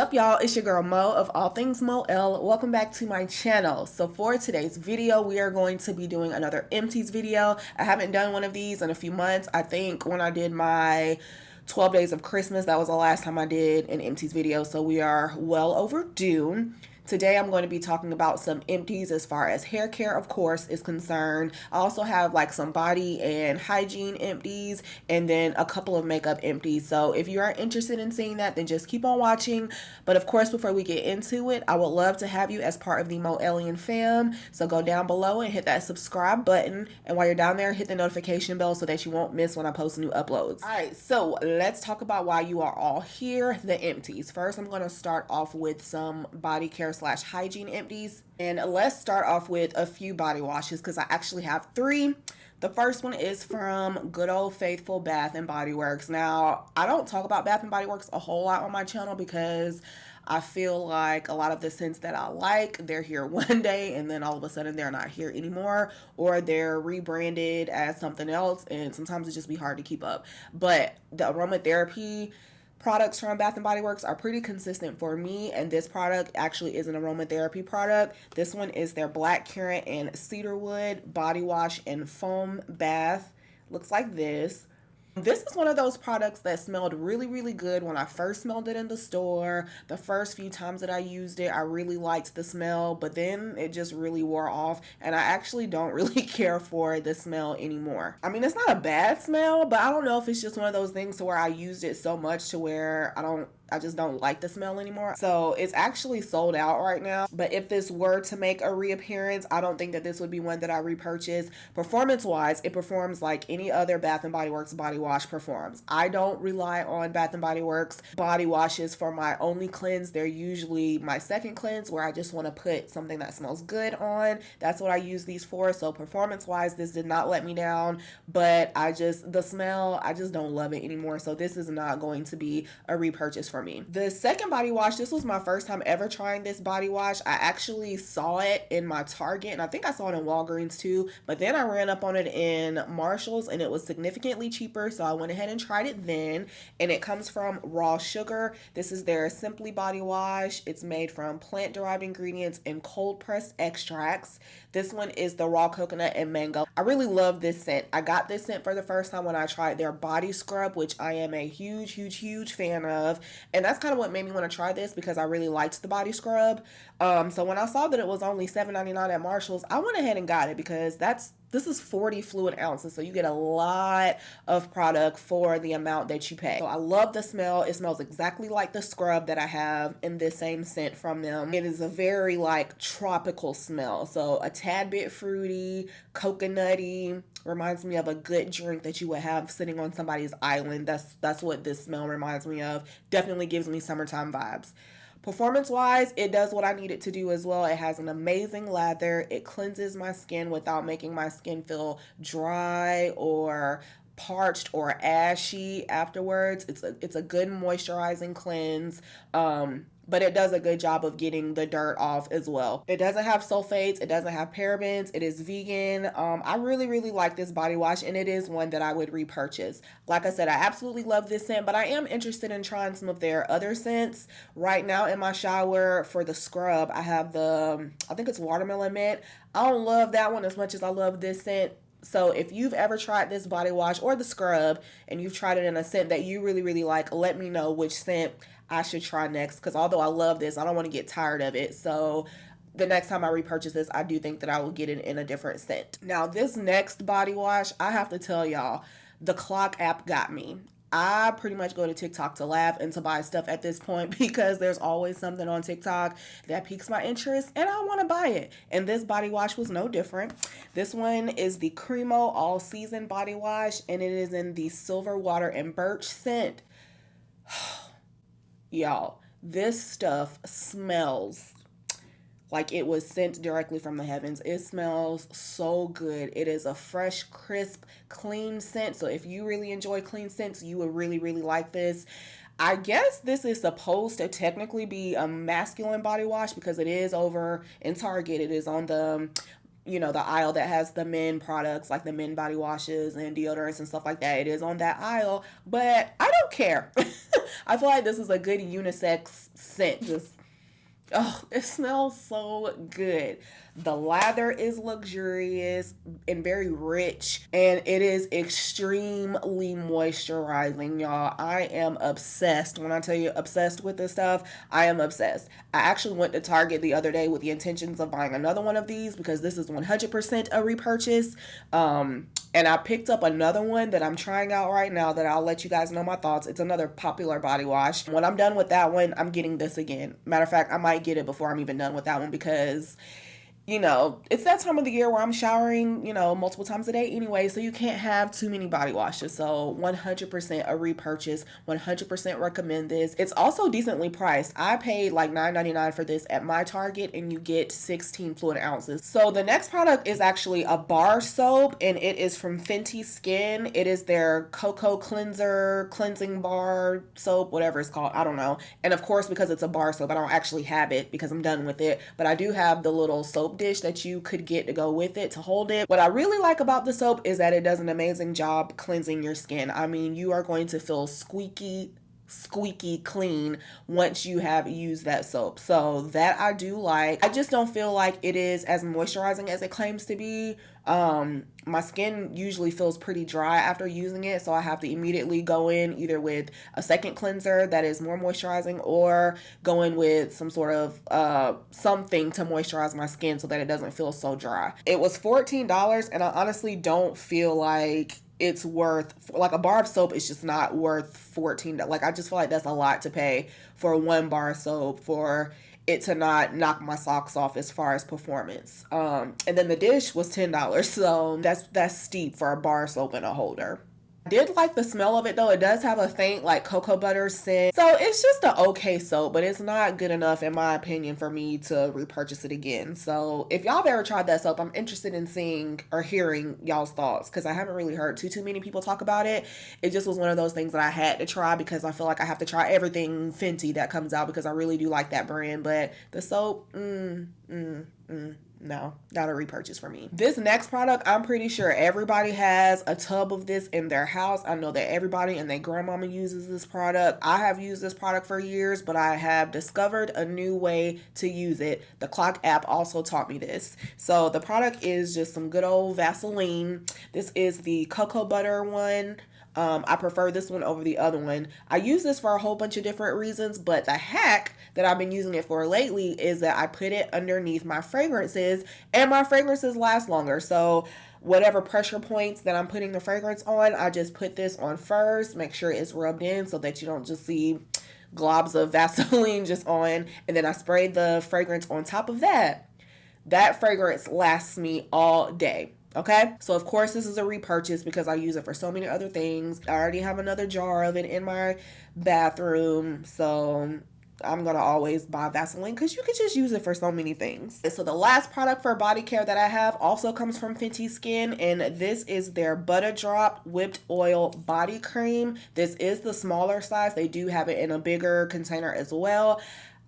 up, y'all? It's your girl Mo of All Things Mo L. Welcome back to my channel. So for today's video, we are going to be doing another empties video. I haven't done one of these in a few months. I think when I did my 12 days of Christmas, that was the last time I did an empties video. So we are well overdue. Today I'm going to be talking about some empties as far as hair care, of course, is concerned. I also have like some body and hygiene empties and then a couple of makeup empties. So if you are interested in seeing that, then just keep on watching. But of course, before we get into it, I would love to have you as part of the Moellian fam. So go down below and hit that subscribe button. And while you're down there, hit the notification bell so that you won't miss when I post new uploads. All right, so let's talk about why you are all here, the empties. First, I'm going to start off with some body care / hygiene empties, and let's start off with a few body washes because I actually have 3. The first one is from good old faithful Bath and Body Works. Now, I don't talk about Bath and Body Works a whole lot on my channel because I feel like a lot of the scents that I like, they're here one day and then all of a sudden they're not here anymore, or they're rebranded as something else, and sometimes it just be hard to keep up. But the aromatherapy products from Bath & Body Works are pretty consistent for me, and this product actually is an aromatherapy product. This one is their black currant and cedarwood body wash and foam bath. Looks like this. This is one of those products that smelled really, really good when I first smelled it in the store. The first few times that I used it, I really liked the smell, but then it just really wore off, and I actually don't really care for the smell anymore. I mean, it's not a bad smell, but I don't know if it's just one of those things to where I used it so much to where I just don't like the smell anymore. So it's actually sold out right now. But if this were to make a reappearance, I don't think that this would be one that I repurchase. Performance wise, it performs like any other Bath & Body Works body wash performs. I don't rely on Bath & Body Works body washes for my only cleanse. They're usually my second cleanse where I just want to put something that smells good on. That's what I use these for. So performance wise, this did not let me down, but the smell, I just don't love it anymore. So this is not going to be a repurchase for me. The second body wash, this was my first time ever trying this body wash. I actually saw it in my Target, and I think I saw it in Walgreens too, but then I ran up on it in Marshall's and it was significantly cheaper, so I went ahead and tried it then. And it comes from Raw Sugar. This is their Simply body wash. It's made from plant-derived ingredients and cold-pressed extracts. This one is the raw coconut and mango. I really love this scent. I got this scent for the first time when I tried their body scrub, which I am a huge fan of. And that's kind of what made me want to try this because I really liked the body scrub. So when I saw that it was only $7.99 at Marshall's, I went ahead and got it because this is 40 fluid ounces, so you get a lot of product for the amount that you pay. So I love the smell. It smells exactly like the scrub that I have in this same scent from them. It is a very like tropical smell, so a tad bit fruity, coconutty. Reminds me of a good drink that you would have sitting on somebody's island. That's what this smell reminds me of. Definitely gives me summertime vibes. Performance wise, it does what I need it to do as well. It has an amazing lather. It cleanses my skin without making my skin feel dry or parched or ashy afterwards. It's a good moisturizing cleanse. But it does a good job of getting the dirt off as well. It doesn't have sulfates. It doesn't have parabens. It is vegan. I really like this body wash, and it is one that I would repurchase. Like I said, I absolutely love this scent, but I am interested in trying some of their other scents. Right now in my shower for the scrub, I have I think it's watermelon mint. I don't love that one as much as I love this scent. So if you've ever tried this body wash or the scrub and you've tried it in a scent that you really like, let me know which scent I should try next, because although I love this, I don't want to get tired of it. So the next time I repurchase this, I do think that I will get it in a different scent. Now this next body wash, I have to tell y'all, the Clock app got me. I pretty much go to TikTok to laugh and to buy stuff at this point because there's always something on TikTok that piques my interest and I want to buy it. And this body wash was no different. This one is the CREMO All Season Body Wash, and it is in the Silver Water and Birch scent. Y'all, this stuff smells like it was sent directly from the heavens. It smells so good. It is a fresh, crisp, clean scent. So if you really enjoy clean scents, you would really like this. I guess this is supposed to technically be a masculine body wash because it is over in Target. It is on the you know, the aisle that has the men products, like the men body washes and deodorants and stuff like that. It is on that aisle, but I don't care. I feel like this is a good unisex scent. Just, oh, it smells so good. The lather is luxurious and very rich, and it is extremely moisturizing, y'all. I am obsessed. When I tell you obsessed with this stuff, I am obsessed. I actually went to Target the other day with the intentions of buying another one of these because this is 100% a repurchase. And I picked up another one that I'm trying out right now that I'll let you guys know my thoughts. It's another popular body wash. When I'm done with that one, I'm getting this again. Matter of fact, I might get it before I'm even done with that one because, you know, it's that time of the year where I'm showering, you know, multiple times a day anyway, so you can't have too many body washes. So 100% a repurchase, 100% recommend this. It's also decently priced. I paid like $9.99 for this at my Target, and you get 16 fluid ounces. So the next product is actually a bar soap, and it is from Fenty Skin. It is their Cocoa Cleanser, cleansing bar soap, whatever it's called. I don't know. And of course, because it's a bar soap, I don't actually have it because I'm done with it, but I do have the little soap dish that you could get to go with it to hold it. What I really like about the soap is that it does an amazing job cleansing your skin. I mean, you are going to feel squeaky clean once you have used that soap. So that I do like. I just don't feel like it is as moisturizing as it claims to be. My skin usually feels pretty dry after using it, so I have to immediately go in either with a second cleanser that is more moisturizing or go in with some sort of something to moisturize my skin so that it doesn't feel so dry. It was $14, and I honestly don't feel like it's worth, like a bar of soap is just not worth $14. Like, I just feel like that's a lot to pay for one bar of soap for it to not knock my socks off as far as performance. And then the dish was $10, so that's steep for a bar of soap and a holder. I did like the smell of it though. It does have a faint like cocoa butter scent. So it's just an okay soap, but it's not good enough in my opinion for me to repurchase it again. So if y'all have ever tried that soap, I'm interested in seeing or hearing y'all's thoughts because I haven't really heard too many people talk about it. It just was one of those things that I had to try because I feel like I have to try everything Fenty that comes out because I really do like that brand. But the soap, no, not a repurchase for me. This next product, I'm pretty sure everybody has a tub of this in their house. I know that everybody and their grandmama uses this product. I have used this product for years, but I have discovered a new way to use it. The Clock app also taught me this. So the product is just some good old Vaseline. This is the cocoa butter one. I prefer this one over the other one. I use this for a whole bunch of different reasons, but the hack that I've been using it for lately is that I put it underneath my fragrances, and my fragrances last longer. So whatever pressure points that I'm putting the fragrance on, I just put this on first, make sure it's rubbed in so that you don't just see globs of Vaseline just on, and then I spray the fragrance on top of that. That fragrance lasts me all day. Okay, so of course this is a repurchase because I use it for so many other things. I already have another jar of it in my bathroom, so I'm gonna always buy Vaseline because you could just use it for so many things. So the last product for body care that I have also comes from Fenty Skin, and this is their Butta Drop Whipped Oil Body Cream. This is the smaller size. They do have it in a bigger container as well.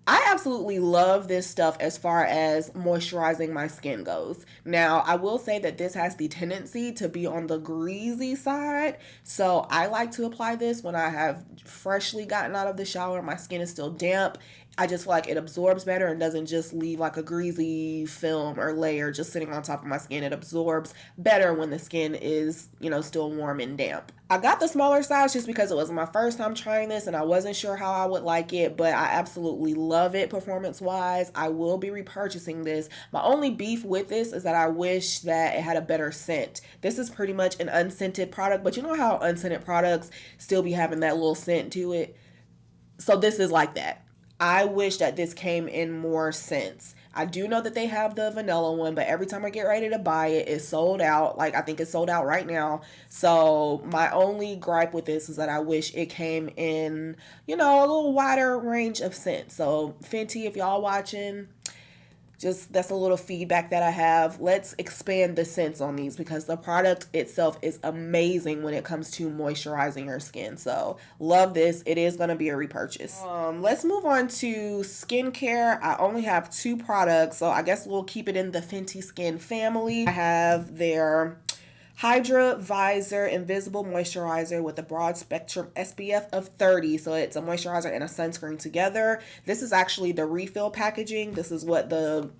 I absolutely love this stuff as far as moisturizing my skin goes. Now, I will say that this has the tendency to be on the greasy side, so I like to apply this when I have freshly gotten out of the shower. My skin is still damp. I just feel like it absorbs better and doesn't just leave like a greasy film or layer just sitting on top of my skin. It absorbs better when the skin is, you know, still warm and damp. I got the smaller size just because it was my first time trying this and I wasn't sure how I would like it, but I absolutely love it performance-wise. I will be repurchasing this. My only beef with this is that I wish that it had a better scent. This is pretty much an unscented product, but you know how unscented products still be having that little scent to it? So this is like that. I wish that this came in more scents. I do know that they have the vanilla one, but every time I get ready to buy it, it's sold out. Like, I think it's sold out right now. So my only gripe with this is that I wish it came in, you know, a little wider range of scents. So Fenty, if y'all watching, just that's a little feedback that I have. Let's expand the scents on these because the product itself is amazing when it comes to moisturizing your skin. So love this. It is going to be a repurchase. Let's move on to skincare. I only have 2 products, so I guess we'll keep it in the Fenty Skin family. I have their HYDRA VIZOR Invisible Moisturizer with a broad spectrum SPF of 30. So it's a moisturizer and a sunscreen together. This is actually the refill packaging. This is what the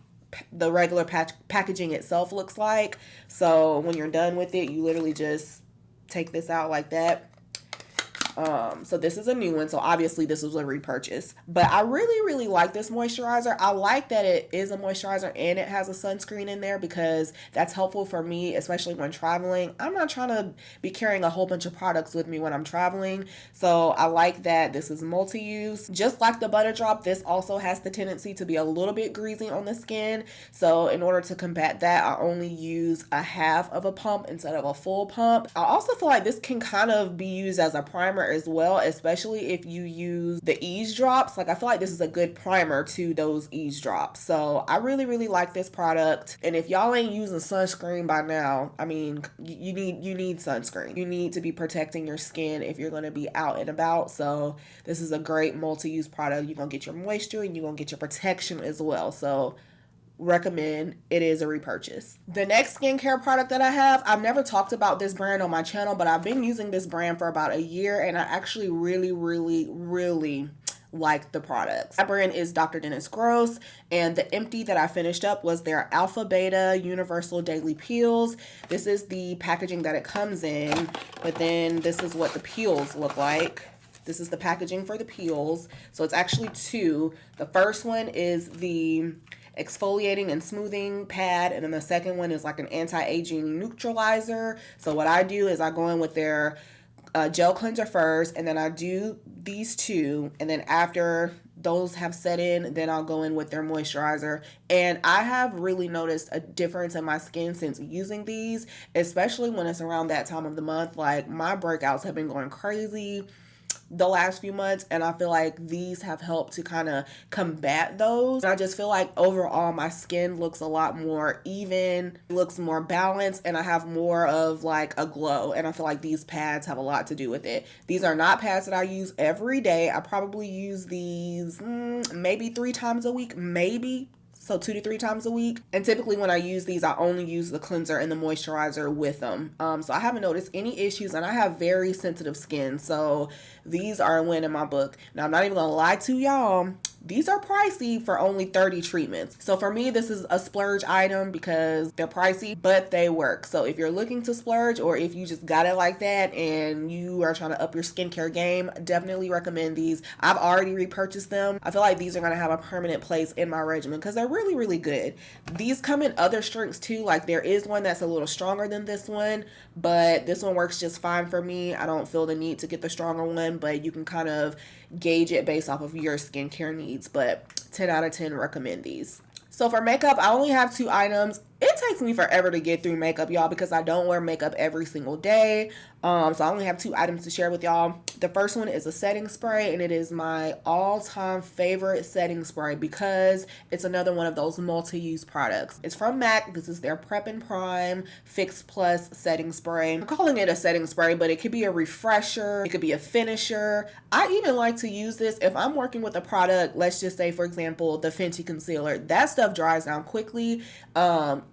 regular packaging itself looks like. So when you're done with it, you literally just take this out like that. So this is a new one, so obviously this was a repurchase, but I really like this moisturizer. I like that it is a moisturizer and it has a sunscreen in there because that's helpful for me, especially when traveling. I'm not trying to be carrying a whole bunch of products with me when I'm traveling, so I like that this is multi-use. Just like the Butter Drop, this also has the tendency to be a little bit greasy on the skin, so in order to combat that, I only use a half of a pump instead of a full pump. I also feel like this can kind of be used as a primer as well, especially if you use the ease drops. Like I feel like this is a good primer to those ease drops. So I really like this product. And if y'all ain't using sunscreen by now, I mean, you need sunscreen. You need to be protecting your skin if you're going to be out and about. So this is a great multi-use product. You're going to get your moisture and you're going to get your protection as well. So recommend. It is a repurchase. The next skincare product that I have, I've never talked about this brand on my channel, but I've been using this brand for about a year and I actually really like the products. That brand is Dr. Dennis Gross, and the empty that I finished up was their Alpha Beta Universal Daily Peels. This is the packaging that it comes in, but then this is what the peels look like. This is the packaging for the peels. So it's actually 2. The first one is the exfoliating and smoothing pad, and then the second one is like an anti-aging neutralizer. So what I do is I go in with their gel cleanser first, and then I do these 2, and then after those have set in, then I'll go in with their moisturizer. And I have really noticed a difference in my skin since using these, especially when it's around that time of the month. Like my breakouts have been going crazy the last few months, and I feel like these have helped to kind of combat those. And I just feel like overall my skin looks a lot more even, looks more balanced, and I have more of like a glow, and I feel like these pads have a lot to do with it. These are not pads that I use every day. I probably use these maybe 3 times a week, maybe. So 2 to 3 times a week. And typically when I use these, I only use the cleanser and the moisturizer with them. So I haven't noticed any issues, and I have very sensitive skin. So these are a win in my book. Now, I'm not even gonna lie to y'all. These are pricey for only 30 treatments. So for me, this is a splurge item because they're pricey, but they work. So if you're looking to splurge, or if you just got it like that and you are trying to up your skincare game, definitely recommend these. I've already repurchased them. I feel like these are gonna have a permanent place in my regimen because they're really good. These come in other strengths too. Like there is one that's a little stronger than this one, but this one works just fine for me. I don't feel the need to get the stronger one, but you can kind of gauge it based off of your skincare needs. But 10 out of 10 recommend these. So for makeup, I only have 2 items. It takes me forever to get through makeup, y'all, because I don't wear makeup every single day. So I only have 2 items to share with y'all. The first one is a setting spray, and it is my all-time favorite setting spray because it's another one of those multi-use products. It's from MAC. This is their Prep+Prime Fix Plus setting spray. I'm calling it a setting spray, but it could be a refresher. It could be a finisher. I even like to use this if I'm working with a product. Let's just say, for example, the Fenty concealer. That stuff dries down quickly.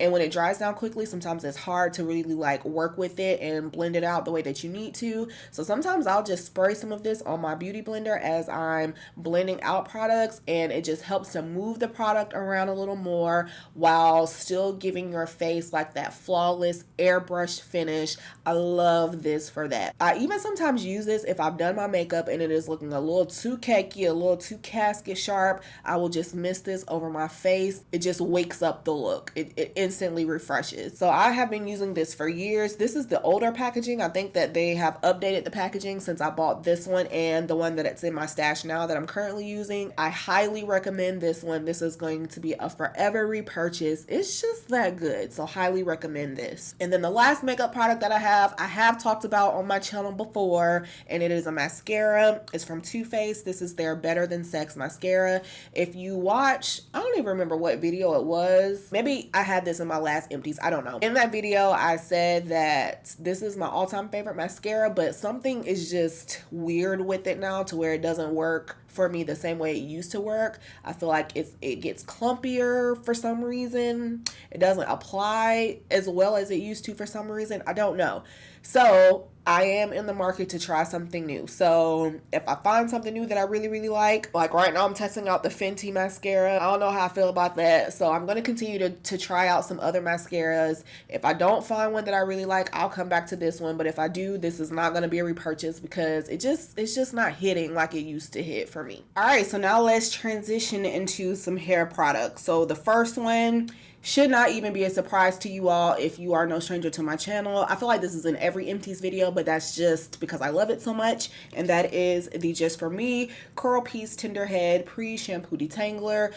And when it dries down quickly, sometimes it's hard to really like work with it and blend it out the way that you need to. So sometimes I'll just spray some of this on my beauty blender as I'm blending out products, and it just helps to move the product around a little more while still giving your face like that flawless airbrush finish. I love this for that. I even sometimes use this if I've done my makeup and it is looking a little too cakey, a little too casket sharp. I will just mist this over my face. It just wakes up the look. It instantly refreshes. So I have been using this for years. This is the older packaging. I think that they have updated the packaging since I bought bought this one and the one that it's in my stash now that I'm currently using. I highly recommend this one. This is going to be a forever repurchase. It's just that good. So highly recommend this. And then the last makeup product that I have talked about on my channel before, and it is a mascara. It's from Too Faced. This is their Better Than Sex mascara. If you watch, I don't even remember what video it was. Maybe I had this in my last empties. I don't know. In that video, I said that this is my all-time favorite mascara, but something is just weird with it now to where it doesn't work for me the same way it used to work. I feel like it gets clumpier for some reason. It doesn't apply as well as it used to for some reason. I don't know. So I am in the market to try something new. So if I find something new that I really like right now I'm testing out the Fenty mascara. I don't know how I feel about that. So I'm going to continue to try out some other mascaras. If I don't find one that I really like, I'll come back to this one. But if I do, this is not going to be a repurchase because it's just not hitting like it used to hit for me. All right, so now let's transition into some hair products. So the first one should not even be a surprise to you all if you are no stranger to my channel. I feel like this is in every empties video, but that's just because I love it so much. And that is the Just For Me Curl Piece Tender Head Pre-Shampoo Detangler.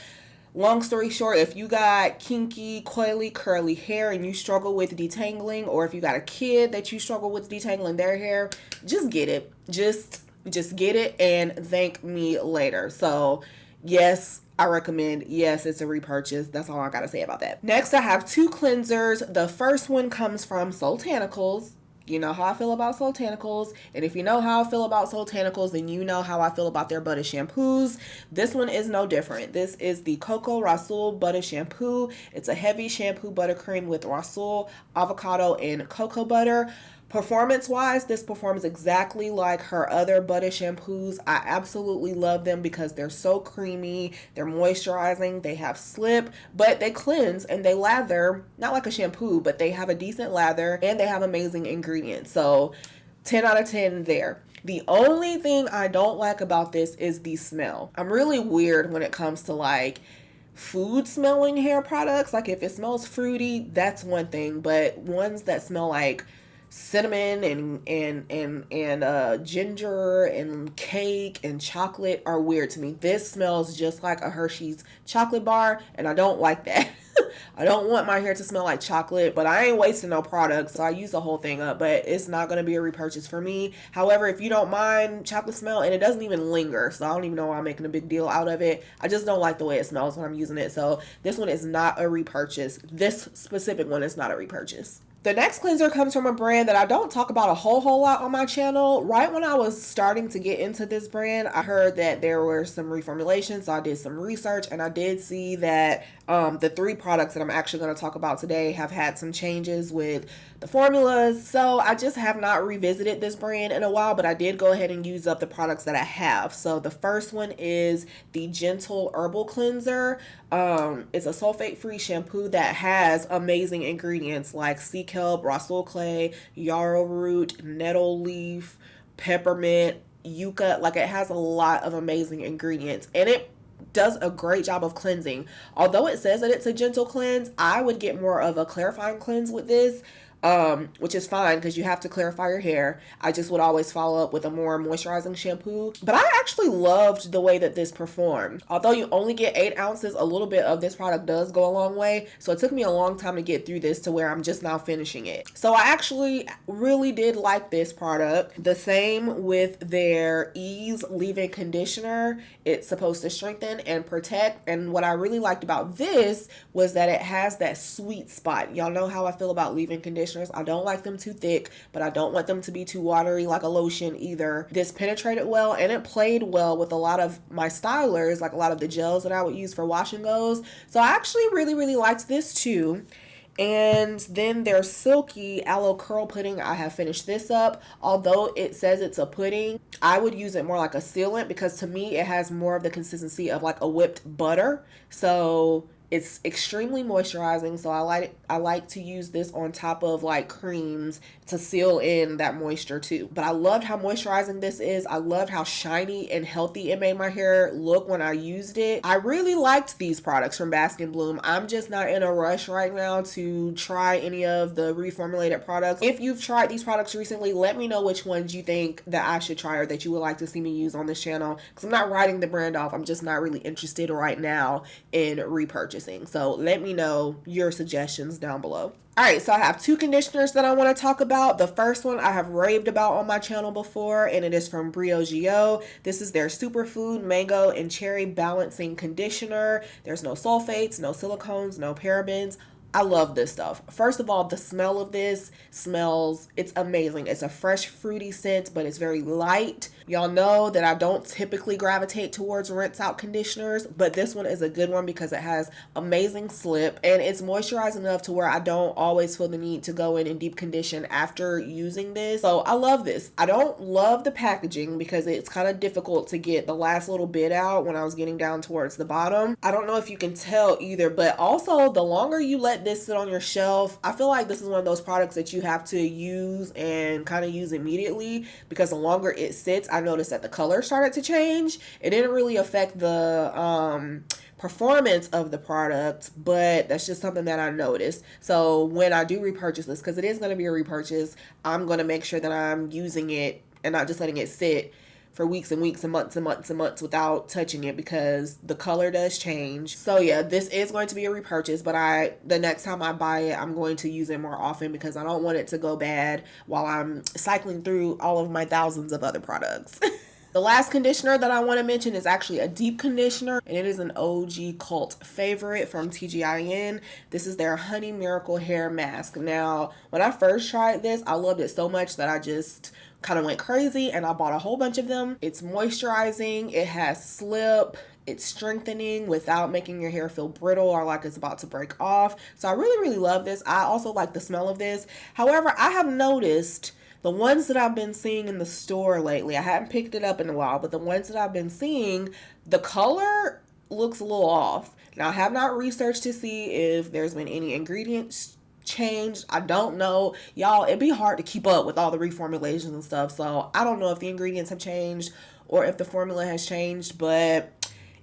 Long story short, if you got kinky, coily, curly hair and you struggle with detangling, or if you got a kid that you struggle with detangling their hair, just get it. Just get it and thank me later. So yes, I recommend. Yes, it's a repurchase. That's all I gotta say about that. Next, I have two cleansers. The first one comes from SOULTANICALS. You know how I feel about SOULTANICALS. And if you know how I feel about SOULTANICALS, then you know how I feel about their Butta shampoos. This one is no different. This is the COCOA-RHASSOUL Butta Shampoo. It's a heavy shampoo buttercream with RHASSOUL, avocado, and cocoa butter. Performance-wise, this performs exactly like her other Butta shampoos. I absolutely love them because they're so creamy, they're moisturizing, they have slip, but they cleanse and they lather, not like a shampoo, but they have a decent lather and they have amazing ingredients. So 10 out of 10 there. The only thing I don't like about this is the smell. I'm really weird when it comes to like food smelling hair products. Like if it smells fruity, that's one thing, but ones that smell like cinnamon and ginger and cake and chocolate are weird to me. This smells just like a Hershey's chocolate bar, and I don't like that. I don't want my hair to smell like chocolate, but I ain't wasting no products, so I use the whole thing up, but it's not going to be a repurchase for me. However, if you don't mind chocolate smell, and it doesn't even linger, so I don't even know why I'm making a big deal out of it. I just don't like the way it smells when I'm using it, so this one is not a repurchase. This specific one is not a repurchase. The next cleanser comes from a brand that I don't talk about a whole lot on my channel. Right when I was starting to get into this brand, I heard that there were some reformulations, so I did some research, and I did see that the three products that I'm actually going to talk about today have had some changes with the formulas. So I just have not revisited this brand in a while, but I did go ahead and use up the products that I have. So the first one is the Gentle Herbal Cleanser. It's a sulfate-free shampoo that has amazing ingredients like sea kelp, RHASSOUL clay, yarrow root, nettle leaf, peppermint, yucca. Like it has a lot of amazing ingredients, and it does a great job of cleansing. Although it says that it's a gentle cleanse, I would get more of a clarifying cleanse with this. Which is fine because you have to clarify your hair. I just would always follow up with a more moisturizing shampoo. But I actually loved the way that this performed. Although you only get 8 ounces, a little bit of this product does go a long way. So it took me a long time to get through this to where I'm just now finishing it. So I actually really did like this product. The same with their Ease Leave-In Conditioner. It's supposed to strengthen and protect. And what I really liked about this was that it has that sweet spot. Y'all know how I feel about leave-in conditioners. I don't like them too thick, but I don't want them to be too watery like a lotion either. This penetrated well, and it played well with a lot of my stylers, like a lot of the gels that I would use for wash and goes. So I actually really liked this too. And then their Silky Aloe Curl Pudding, I have finished this up. Although it says it's a pudding, I would use it more like a sealant because to me it has more of the consistency of like a whipped butter. So It's extremely moisturizing, so I like to use this on top of like creams to seal in that moisture too. But I loved how moisturizing this is. I loved how shiny and healthy it made my hair look when I used it. I really liked these products from Bask and Bloom. I'm just not in a rush right now to try any of the reformulated products. If you've tried these products recently, let me know which ones you think that I should try or that you would like to see me use on this channel, because I'm not writing the brand off. I'm just not really interested right now in repurchasing. So let me know your suggestions down below. All right, so I have two conditioners that I want to talk about. The first one I have raved about on my channel before, and it is from BRIOGEO. This is their Superfood Mango and Cherry Balancing Conditioner. There's no sulfates, no silicones, no parabens. I love this stuff. First of all, the smell of this it's amazing. It's a fresh fruity scent, but it's very light. Y'all know that I don't typically gravitate towards rinse out conditioners, but this one is a good one because it has amazing slip and it's moisturized enough to where I don't always feel the need to go in and deep condition after using this. So I love this. I don't love the packaging because it's kind of difficult to get the last little bit out when I was getting down towards the bottom. I don't know if you can tell either, but also the longer you let this sit on your shelf, I feel like this is one of those products that you have to use and kind of use immediately, because the longer it sits, I noticed that the color started to change. It didn't really affect the performance of the product, but that's just something that I noticed. So when I do repurchase this, because it is going to be a repurchase, I'm going to make sure that I'm using it and not just letting it sit for weeks and weeks and months and months and months without touching it, because the color does change. So yeah, this is going to be a repurchase, but the next time I buy it, I'm going to use it more often because I don't want it to go bad while I'm cycling through all of my thousands of other products. The last conditioner that I want to mention is actually a deep conditioner, and it is an OG cult favorite from TGIN. This is their Honey Miracle Hair Mask. Now, when I first tried this, I loved it so much that I just kind of went crazy and I bought a whole bunch of them. It's moisturizing, it has slip, it's strengthening without making your hair feel brittle or like it's about to break off. So I really love this. I also like the smell of this. However, I have noticed the ones that I've been seeing in the store lately, I haven't picked it up in a while, but the ones that I've been seeing, the color looks a little off. Now, I have not researched to see if there's been any ingredients changed. I don't know. Y'all, it'd be hard to keep up with all the reformulations and stuff, so I don't know if the ingredients have changed or if the formula has changed, but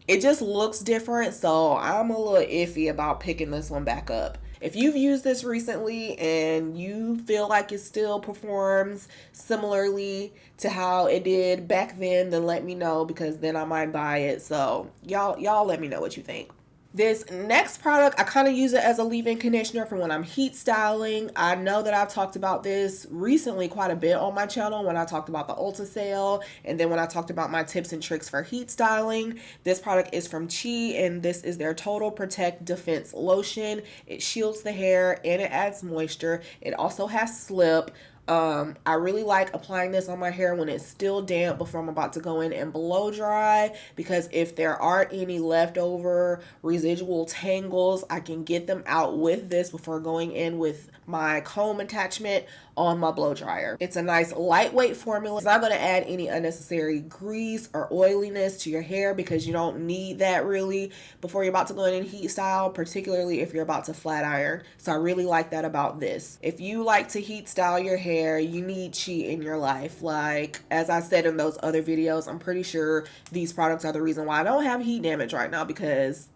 it just looks different, so I'm a little iffy about picking this one back up. If you've used this recently and you feel like it still performs similarly to how it did back then let me know, because then I might buy it. So y'all let me know what you think. This next product, I kind of use it as a leave-in conditioner for when I'm heat styling. I know that I've talked about this recently quite a bit on my channel when I talked about the Ulta sale, and then when I talked about my tips and tricks for heat styling. This product is from CHI, and this is their Total Protect Defense Lotion. It shields the hair and it adds moisture. It also has slip. I really like applying this on my hair when it's still damp before I'm about to go in and blow dry, because if there are any leftover residual tangles, I can get them out with this before going in with my comb attachment on my blow dryer. It's a nice lightweight formula. It's not going to add any unnecessary grease or oiliness to your hair, because you don't need that really before you're about to go in and heat style, particularly if you're about to flat iron. So I really like that about this. If you like to heat style your hair, you need CHI in your life. Like, as I said in those other videos, I'm pretty sure these products are the reason why I don't have heat damage right now, because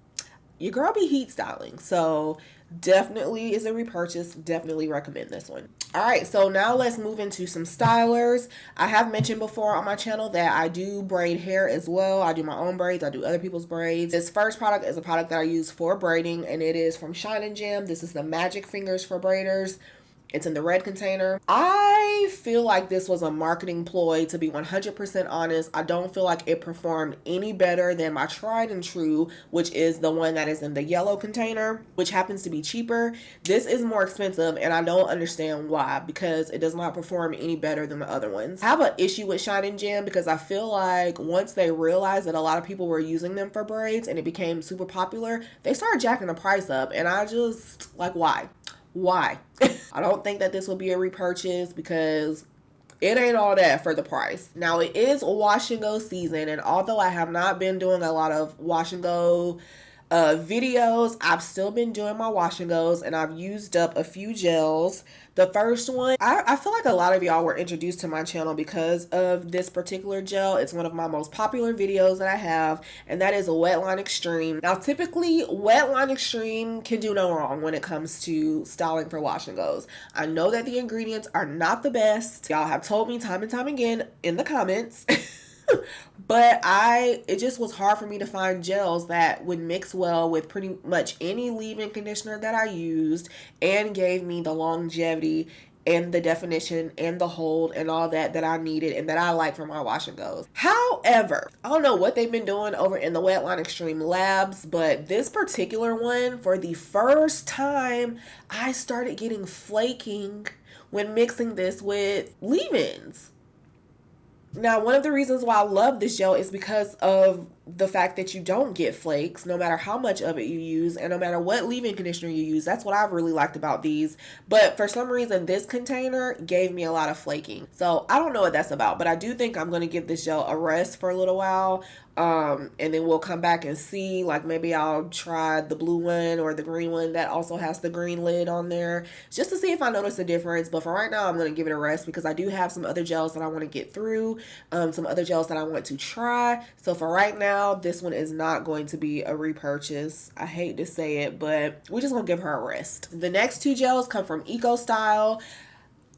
your girl be heat styling. So definitely is a repurchase. Definitely recommend this one. All right, so now let's move into some stylers. I have mentioned before on my channel that I do braid hair as well. I do my own braids, I do other people's braids. This first product is a product that I use for braiding, and it is from Shine & Gem. This is the Magic Fingers for Braiders. It's in the red container. I feel like this was a marketing ploy, to be 100% honest. I don't feel like it performed any better than my tried and true, which is the one that is in the yellow container, which happens to be cheaper. This is more expensive, and I don't understand why, because it does not perform any better than the other ones. I have an issue with Shine & Gem because I feel like once they realized that a lot of people were using them for braids and it became super popular, they started jacking the price up, and I just, like, why? Why? I don't think that this will be a repurchase because it ain't all that for the price. Now, it is wash and go season, and although I have not been doing a lot of wash and go videos, I've still been doing my wash and goes, and I've used up a few gels. The first one, I feel like a lot of y'all were introduced to my channel because of this particular gel. It's one of my most popular videos that I have, and that is a Wetline Extreme. Now, typically, Wetline Extreme can do no wrong when it comes to styling for wash and goes. I know that the ingredients are not the best. Y'all have told me time and time again in the comments. But it just was hard for me to find gels that would mix well with pretty much any leave-in conditioner that I used and gave me the longevity and the definition and the hold and all that I needed and that I like for my wash and goes. However, I don't know what they've been doing over in the Wetline Extreme labs, but this particular one, for the first time, I started getting flaking when mixing this with leave-ins. Now, one of the reasons why I love this gel is because of the fact that you don't get flakes no matter how much of it you use and no matter what leave-in conditioner you use. That's what I've really liked about these. But for some reason, this container gave me a lot of flaking. So I don't know what that's about, but I do think I'm going to give this gel a rest for a little while. And then we'll come back and see, like maybe I'll try the blue one or the green one that also has the green lid on there just to see if I notice a difference. But for right now, I'm going to give it a rest because I do have some other gels that I want to get through, some other gels that I want to try. So for right now, this one is not going to be a repurchase. I hate to say it, but we're just going to give her a rest. The next two gels come from Eco Style.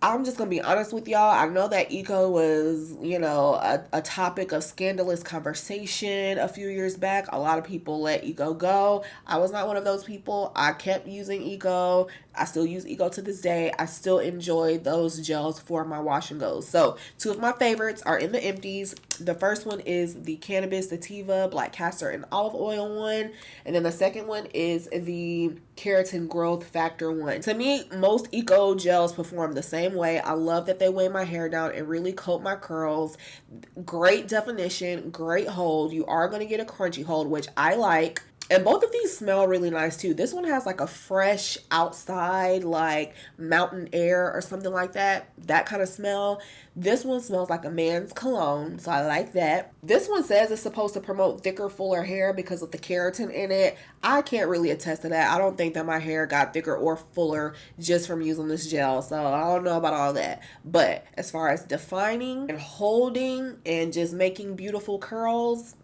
I'm just going to be honest with y'all. I know that Eco was, you know, a topic of scandalous conversation a few years back. A lot of people let Eco go. I was not one of those people. I kept using Eco. I still use Eco to this day. I still enjoy those gels for my wash and goes. So two of my favorites are in the empties. The first one is the Cannabis Sativa Black Castor and Olive Oil one. And then the second one is the Keratin Growth Factor one. To me, most Eco gels perform the same way. I love that they weigh my hair down and really coat my curls. Great definition, great hold. You are going to get a crunchy hold, which I like. And both of these smell really nice too. This one has like a fresh outside, like mountain air or something like that. That kind of smell. This one smells like a man's cologne, so I like that. This one says it's supposed to promote thicker, fuller hair because of the keratin in it. I can't really attest to that. I don't think that my hair got thicker or fuller just from using this gel, so I don't know about all that. But as far as defining and holding and just making beautiful curls,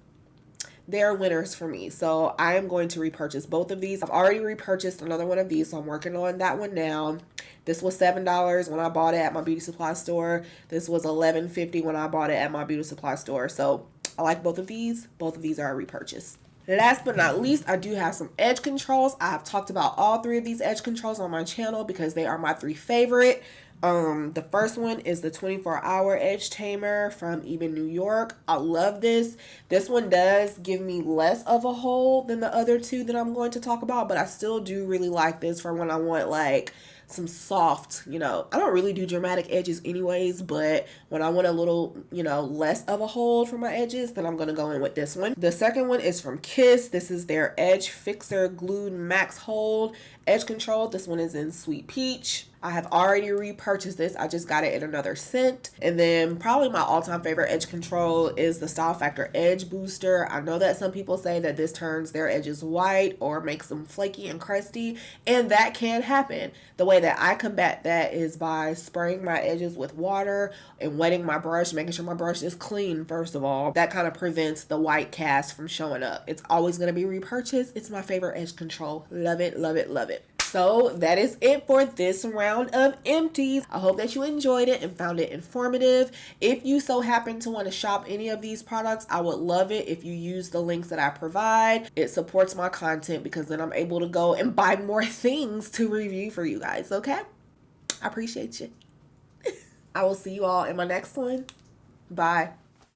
they're winners for me. So I am going to repurchase both of these. I've already repurchased another one of these, so I'm working on that one now. This was $7 when I bought it at my beauty supply store. This was $11.50 when I bought it at my beauty supply store. So I like both of these. Both of these are a repurchase. Last but not least, I do have some edge controls. I have talked about all three of these edge controls on my channel because they are my three favorite. The first one is the 24-hour edge tamer from Eben, New York. I love this. This one does give me less of a hold than the other two that I'm going to talk about, but I still do really like this for when I want like some soft, you know, I don't really do dramatic edges anyways, but when I want a little, you know, less of a hold for my edges, then I'm going to go in with this one. The second one is from Kiss. This is their Edge Fixer Glued Max Hold Edge Control. This one is in Sweet Peach. I have already repurchased this. I just got it in another scent. And then probably my all-time favorite edge control is the Style Factor Edge Booster. I know that some people say that this turns their edges white or makes them flaky and crusty, and that can happen. The way that I combat that is by spraying my edges with water and wetting my brush, making sure my brush is clean first of all. That kind of prevents the white cast from showing up. It's always going to be repurchased. It's my favorite edge control. Love it, love it, love it. So that is it for this round of empties. I hope that you enjoyed it and found it informative. If you so happen to want to shop any of these products, I would love it if you use the links that I provide. It supports my content because then I'm able to go and buy more things to review for you guys, okay? I appreciate you. I will see you all in my next one. Bye.